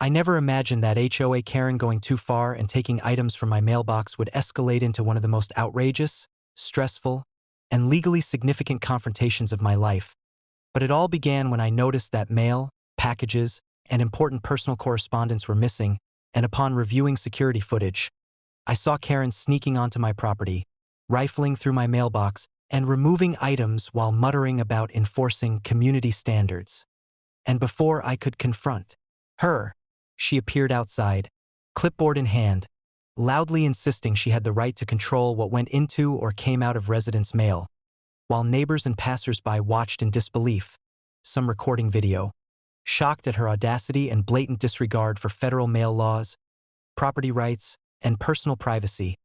I never imagined that HOA Karen going too far and taking items from my mailbox would escalate into one of the most outrageous, stressful, and legally significant confrontations of my life. But it all began when I noticed that mail, packages, and important personal correspondence were missing, and upon reviewing security footage, I saw Karen sneaking onto my property, rifling through my mailbox, and removing items while muttering about enforcing community standards. And before I could confront her, she appeared outside, clipboard in hand, loudly insisting she had the right to control what went into or came out of residents' mail, while neighbors and passers-by watched in disbelief, some recording video, shocked at her audacity and blatant disregard for federal mail laws, property rights, and personal privacy,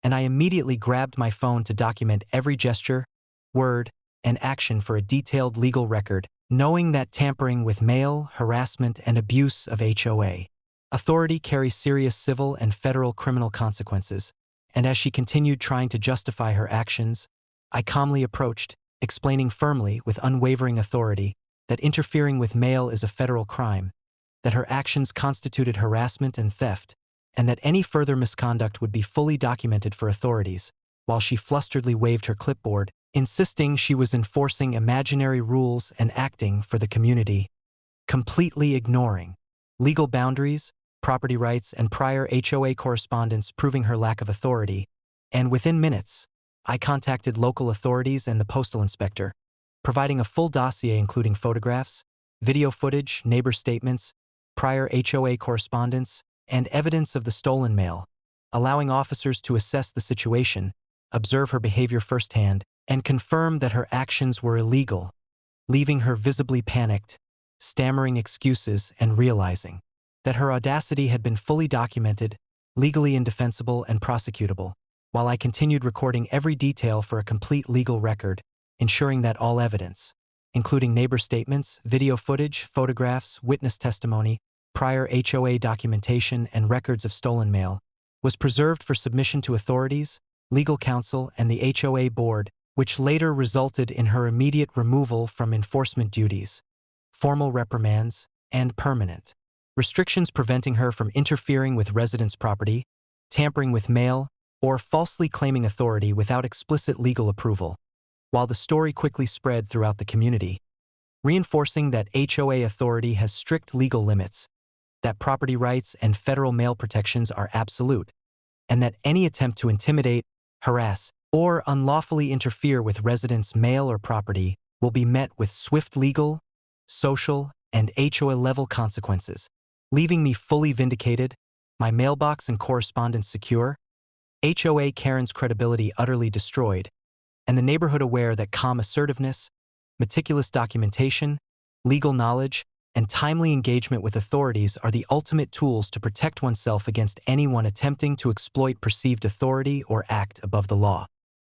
and I immediately grabbed my phone to document every gesture, word, and action for a detailed legal record, knowing that tampering with mail, harassment, and abuse of HOA authority carries serious civil and federal criminal consequences, and as she continued trying to justify her actions, I calmly approached, explaining firmly with unwavering authority that interfering with mail is a federal crime, that her actions constituted harassment and theft, and that any further misconduct would be fully documented for authorities, while she flusteredly waved her clipboard, insisting she was enforcing imaginary rules and acting for the community, completely ignoring legal boundaries, property rights, and prior HOA correspondence proving her lack of authority, and within minutes, I contacted local authorities and the postal inspector, providing a full dossier including photographs, video footage, neighbor statements, prior HOA correspondence, and evidence of the stolen mail, allowing officers to assess the situation, observe her behavior firsthand, and confirm that her actions were illegal, leaving her visibly panicked, stammering excuses and realizing that her audacity had been fully documented, legally indefensible and prosecutable, while I continued recording every detail for a complete legal record, ensuring that all evidence, including neighbor statements, video footage, photographs, witness testimony, prior HOA documentation, and records of stolen mail, was preserved for submission to authorities, legal counsel, and the HOA board, which later resulted in her immediate removal from enforcement duties, formal reprimands, and permanent restrictions preventing her from interfering with residents' property, tampering with mail, or falsely claiming authority without explicit legal approval, while the story quickly spread throughout the community, reinforcing that HOA authority has strict legal limits, that property rights and federal mail protections are absolute, and that any attempt to intimidate, harass, or unlawfully interfere with residents' mail or property will be met with swift legal, social, and HOA-level consequences, leaving me fully vindicated, my mailbox and correspondence secure, HOA Karen's credibility utterly destroyed, and the neighborhood aware that calm assertiveness, meticulous documentation, legal knowledge, and timely engagement with authorities are the ultimate tools to protect oneself against anyone attempting to exploit perceived authority or act above the law.